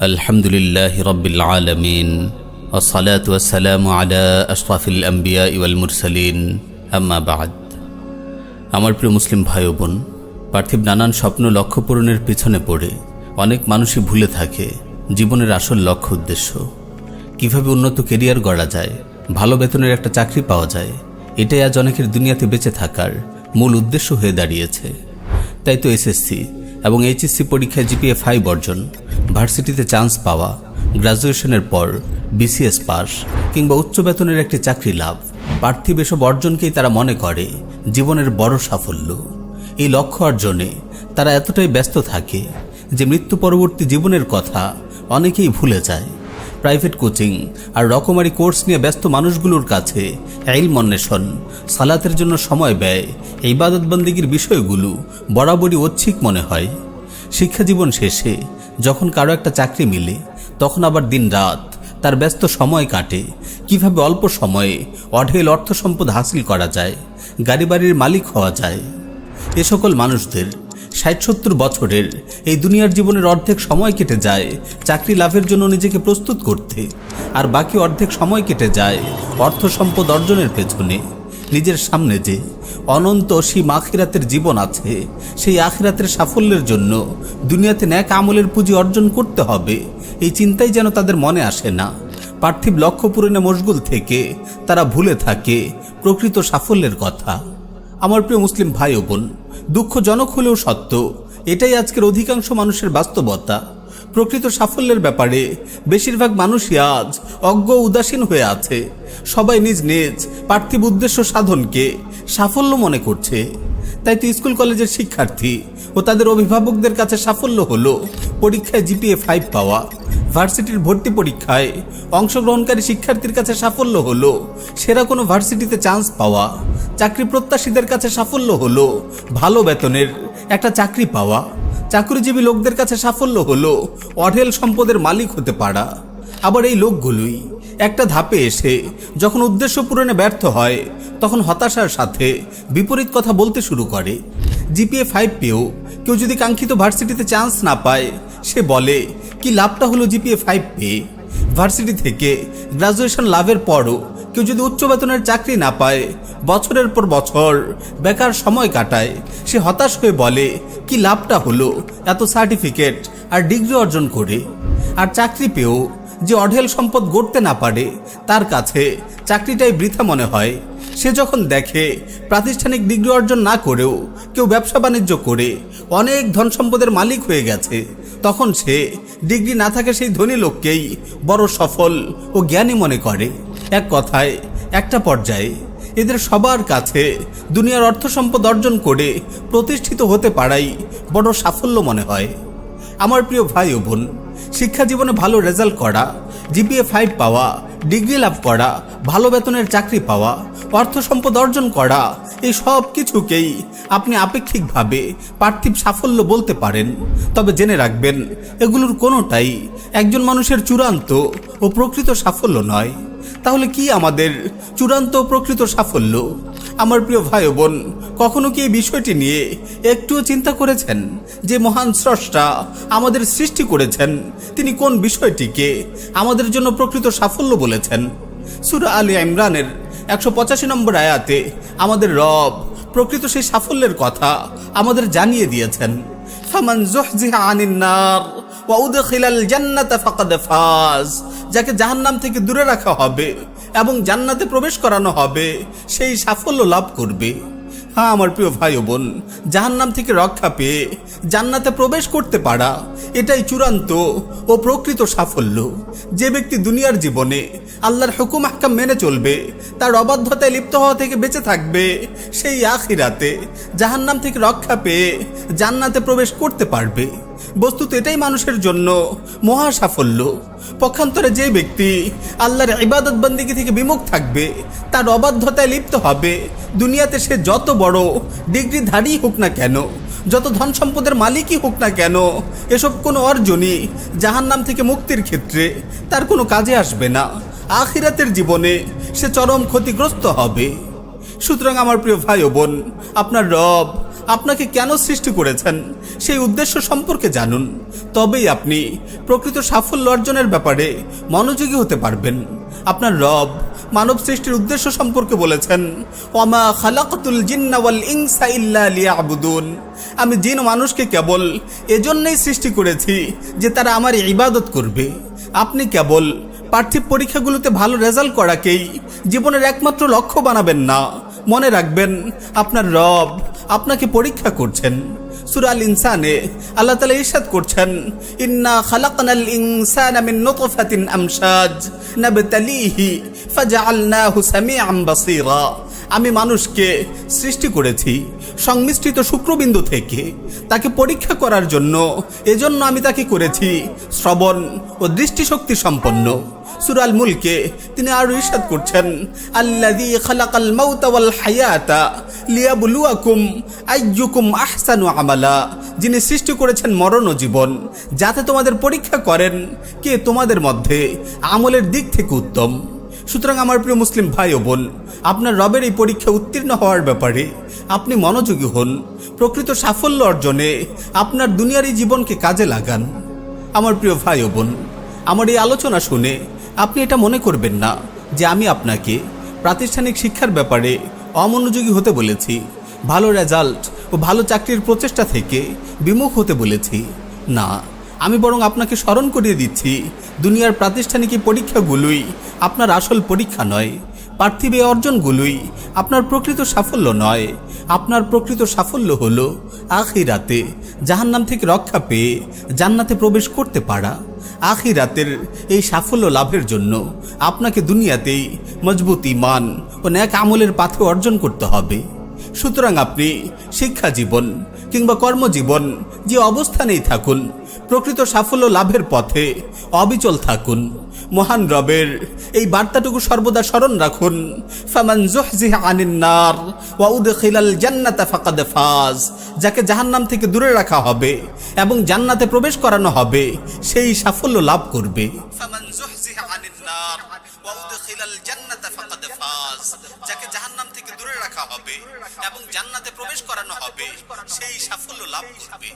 আলহামদুলিল্লাহি রাব্বিল আলামিন ওয়াসসালাতু ওয়াসসালামু আলা আশরাফিল আম্বিয়া ওয়াল মুরসালিন আম্মা বা'দ। আমার প্রিয় মুসলিম ভাই ও বোন, পার্থিব নানান স্বপ্ন লক্ষ্য পূরণের পিছনে পড়ে অনেক মানুষই ভুলে থাকে জীবনের আসল লক্ষ্য উদ্দেশ্য। কিভাবে উন্নত কেরিয়ার গড়া যায়, ভালো বেতনের একটা চাকরি পাওয়া যায়, এটাই আজ অনেকের দুনিয়াতে বেঁচে থাকার মূল উদ্দেশ্য হয়ে দাঁড়িয়েছে। তাই তো এসএসসি এবং এইচএসসি পরীক্ষায় জিপিএ 5 অর্জন, ভার্সিটিতে চান্স পাওয়া, গ্রাজুয়েশনের পর বিসিএস পাস কিংবা উচ্চ বেতনের একটি চাকরি লাভ, পার্থিব এসব অর্জনকেই তারা মনে করে জীবনের বড় সাফল্য। এই লক্ষ্য অর্জনে তারা এতটাই ব্যস্ত থাকে যে মৃত্যু পরবর্তী জীবনের কথা অনেকেই ভুলে যায়। প্রাইভেট কোচিং আর রকমারি কোর্স নিয়ে ব্যস্ত মানুষগুলোর কাছে ইলম অন্বেষণ, সালাতের জন্য সময় ব্যয়, ইবাদত বন্দেগীর বিষয়গুলো বরাবরই ঐচ্ছিক মনে হয়। শিক্ষা জীবন শেষে যখন কারো একটা চাকরি মিলে, তখন আবার দিন রাত তার ব্যস্ত সময় কাটে কিভাবে অল্প সময়ে অঢেল অর্থ সম্পদ হাসিল করা যায়, গাড়ি বাড়ির মালিক হওয়া যায়। এ সকল মানুষদের ৬০-৭০ বছরের এই দুনিয়ার জীবনের অর্ধেক সময় কেটে যায় চাকরি লাভের জন্য নিজেকে প্রস্তুত করতে, আর বাকি অর্ধেক সময় কেটে যায় অর্থ সম্পদ অর্জনের পেছনে। নিজের সামনে যে অনন্ত অসীম আখিরাতের জীবন আছে, সেই আখিরাতের সাফল্যের জন্য দুনিয়াতে ন্যাক আমলের পুঁজি অর্জন করতে হবে, এই চিন্তাই যেন তাদের মনে আসে না। পার্থিব লক্ষ্য পূরণে মশগুল থেকে তারা ভুলে থাকে প্রকৃত সাফল্যের কথা। আমার প্রিয় মুসলিম ভাই ও বোন, দুঃখজনক হলেও সত্য, এটাই আজকের অধিকাংশ মানুষের বাস্তবতা। প্রকৃত সাফল্যের ব্যাপারে বেশিরভাগ মানুষই আজ অজ্ঞ উদাসীন হয়ে আছে। সবাই নিজ নিজ পার্থিব উদ্দেশ্য সাধনকে সাফল্য মনে করছে। তাই তো স্কুল কলেজের শিক্ষার্থী ও তাদের অভিভাবকদের কাছে সাফল্য হলো পরীক্ষায় জিপিএ 5 পাওয়া, ভার্সিটির ভর্তি পরীক্ষায় অংশগ্রহণকারী শিক্ষার্থীর কাছে সাফল্য হলো সেরা কোনো ভার্সিটিতে চান্স পাওয়া, চাকরি প্রত্যাশীদের কাছে সাফল্য হলো ভালো বেতনের একটা চাকরি পাওয়া, চাকরিজীবী লোকদের কাছে সাফল্য হলো অঢেল সম্পদের মালিক হতে পারা। আবার এই লোকগুলোই একটা ধাপে এসে যখন উদ্দেশ্য পূরণে ব্যর্থ হয়, তখন হতাশার সাথে বিপরীত কথা বলতে শুরু করে। জিপিএ 5 পেয়েও কেউ যদি কাঙ্ক্ষিত ভার্সিটিতে চান্স না পায়, সে বলে কি লাভটা হলো জিপিএ 5 পেয়ে। ভার্সিটি থেকে গ্রাজুয়েশন লাভের পরও কেউ যদি উচ্চ বেতনের চাকরি না পায়, বছরের পর বছর বেকার সময় কাটায়, সে হতাশ হয়ে বলে কি লাভটা হলো এত সার্টিফিকেট আর ডিগ্রি অর্জন করে। আর চাকরি পেয়েও যে অঢেল সম্পদ গড়তে না পারে, তার কাছে চাকরিটাই বৃথা মনে হয়। সে যখন দেখে প্রাতিষ্ঠানিক ডিগ্রি অর্জন না করেও কেউ ব্যবসা বাণিজ্য করে অনেক ধন সম্পদের মালিক হয়ে গেছে, তখন সে ডিগ্রি না থাকে সেই ধনী লোককেই বড় সফল ও জ্ঞানী মনে করে। এক কথায় একটা পর্যায়ে এদের সবার কাছে দুনিয়ার অর্থ সম্পদ অর্জন করে প্রতিষ্ঠিত হতে পারাই বড় সাফল্য মনে হয়। আমার প্রিয় ভাই ও বোন, শিক্ষা জীবনে ভালো রেজাল্ট করা, জিপিএ 5 পাওয়া, ডিগ্রি লাভ করা, ভালো বেতনের চাকরি পাওয়া, অর্থ সম্পদ অর্জন করা, এই সব কিছুকেই আপনি আপেক্ষিকভাবে পার্থিব সাফল্য বলতে পারেন। তবে জেনে রাখবেন, এগুলোর কোনোটাই একজন মানুষের চূড়ান্ত ও প্রকৃত সাফল্য নয়। তাহলে কি আমাদের চূড়ান্ত ও প্রকৃত সাফল্য? আমার প্রিয় ভাই ও বোন, কখনো কি এই বিষয়টি নিয়ে একটুও চিন্তা করেছেন যে মহান স্রষ্টা আমাদের সৃষ্টি করেছেন, তিনি কোন বিষয়টিকে আমাদের জন্য প্রকৃত সাফল্য বলেছেন? সূরা আলে ইমরানের 185 নম্বর আয়াতে আমাদের রব প্রকৃত সেই সাফল্যের কথা আমাদের জানিয়ে দিয়েছেন। ফামান যুহজিহা আনিন নার ওয়া উদখিলাল জান্নাতা ফাকাদ ফাজ, যাকে জাহান্নাম থেকে দূরে রাখা হবে এবং জান্নাতে প্রবেশ করানো হবে, সেই সাফল্য লাভ করবে। হ্যাঁ আমার প্রিয় ভাই ও বোন, জাহান্নাম থেকে রক্ষা পেয়ে জান্নাতে প্রবেশ করতে পারা, এটাই চূড়ান্ত ও প্রকৃত সাফল্য। যে ব্যক্তি দুনিয়ার জীবনে আল্লাহর হুকুম আহকাম মেনে চলবে, তার অবাধ্যতায় লিপ্ত হওয়া থেকে বেঁচে থাকবে, সেই আখিরাতে জাহান্নাম থেকে রক্ষা পেয়ে জান্নাতে প্রবেশ করতে পারবে। বস্তুত এটাই মানুষের জন্য মহা সাফল্য। পক্ষান্তরে যে ব্যক্তি আল্লাহর ইবাদত বন্দেগী থেকে বিমুখ থাকবে, তার অবাধ্যতায় লিপ্ত হবে, দুনিয়াতে সে যত বড় ডিগ্রিধারী হোক না কেন, যত ধন সম্পদের মালিকই হোক না কেন, এসব কোনো অর্জনই জাহান্নাম থেকে মুক্তির ক্ষেত্রে তার কোনো কাজে আসবে না। আখিরাতের জীবনে সে চরম ক্ষতিগ্রস্ত হবে। সুতরাং আমার প্রিয় ভাই ও বোন, আপনার রব আপনাকে কেন সৃষ্টি করেছেন সেই উদ্দেশ্য সম্পর্কে জানুন, তবেই আপনি প্রকৃত সাফল্য অর্জনের ব্যাপারে মনোযোগী হতে পারবেন। আপনার রব মানব সৃষ্টির উদ্দেশ্য সম্পর্কে বলেছেন, ওয়ামা খালাকতুল জিন্না ওয়াল ইনসা ইল্লা লিয়াবুদুন, আমি জিন ও মানুষকে কেবল এজন্যই সৃষ্টি করেছি যে তারা আমার ইবাদত করবে। আপনি কেবল পার্থিব পরীক্ষাগুলোতে ভালো রেজাল্ট করাকেই জীবনের একমাত্র লক্ষ্য বানাবেন না। মনে রাখবেন, আপনার রব আপনাকে পরীক্ষা করছেন। সূরা আল ইনসানে আল্লাহ তাআলা ইরশাদ করছেন, ইন্না খালাকনাল ইনসানা মিন নুতফাতিন আমশাজ নাবতালিহি ফাজআলনাহু সামিআন বাসীরা, আমি মানুষকে সৃষ্টি করেছি সংমিশ্রিত শুক্রবিন্দু থেকে তাকে পরীক্ষা করার জন্য। এজন্য আমি তাকে করেছি শ্রবণ ও দৃষ্টিশক্তি সম্পন্ন। সূরা আল মুলকে তিনি আরো ইরশাদ করছেন, আল্লাযী খালাকাল মাউতা ওয়াল হায়াতা লিয়াবলুয়াকুম আইয়ুকুম আহসানু আমালা, যিনি সৃষ্টি করেছেন মরণ ও জীবন যাতে তোমাদের পরীক্ষা করেন কে তোমাদের মধ্যে আমলের দিক থেকে উত্তম। সুতরাং আমার প্রিয় মুসলিম ভাই ও বোন, আপনার রবের এই পরীক্ষা উত্তীর্ণ হওয়ার ব্যাপারে আপনি মনোযোগী হন। প্রকৃত সাফল্য অর্জনে আপনার দুনিয়ার এই জীবনকে কাজে লাগান। আমার প্রিয় ভাই ও বোন, আমার এই আলোচনা শুনে আপনি এটা মনে করবেন না যে আমি আপনাকে প্রাতিষ্ঠানিক শিক্ষার ব্যাপারে অমনোযোগী হতে বলেছি, ভালো রেজাল্ট ও ভালো চাকরির প্রচেষ্টা থেকে বিমুখ হতে বলেছি। না, আমি বরং আপনাকে স্মরণ করিয়ে দিচ্ছি, দুনিয়ার প্রাতিষ্ঠানিক পরীক্ষাগুলোই আপনার আসল পরীক্ষা নয়। পার্থিব এই অর্জনগুলোই আপনার প্রকৃত সাফল্য নয়। আপনার প্রকৃত সাফল্য হলো আখিরাতে জাহান্নাম থেকে রক্ষা পেয়ে জান্নাতে প্রবেশ করতে পারা। আখিরাতের এই সাফল্য লাভের জন্য আপনাকে দুনিয়াতেই মজবুত ঈমান ও নেক আমলের পাথে অর্জন করতে হবে। সুতরাং আপনি শিক্ষা জীবন কিংবা কর্মজীবন যে অবস্থানেই থাকুন, প্রকৃত সাফল্য লাভের পথে অবিচল থাকুন। মহান রবের এই বার্তাটুকু সর্বদা স্মরণ রাখুন, ফামান যুহজিহা আনিন নার ওয়া উদখিলাল জান্নাতা ফাকাদ ফাজ, যাকে জাহান্নাম থেকে দূরে রাখা হবে এবং জান্নাতে প্রবেশ করানো হবে সেই সাফল্য লাভ করবে। ফামান যুহজিহা আনিন নার ওয়া উদখিলাল জান্নাতা ফাকাদ ফাজ, যাকে জাহান্নাম থেকে দূরে রাখা হবে এবং জান্নাতে প্রবেশ করানো হবে সেই সাফল্য লাভ করবে।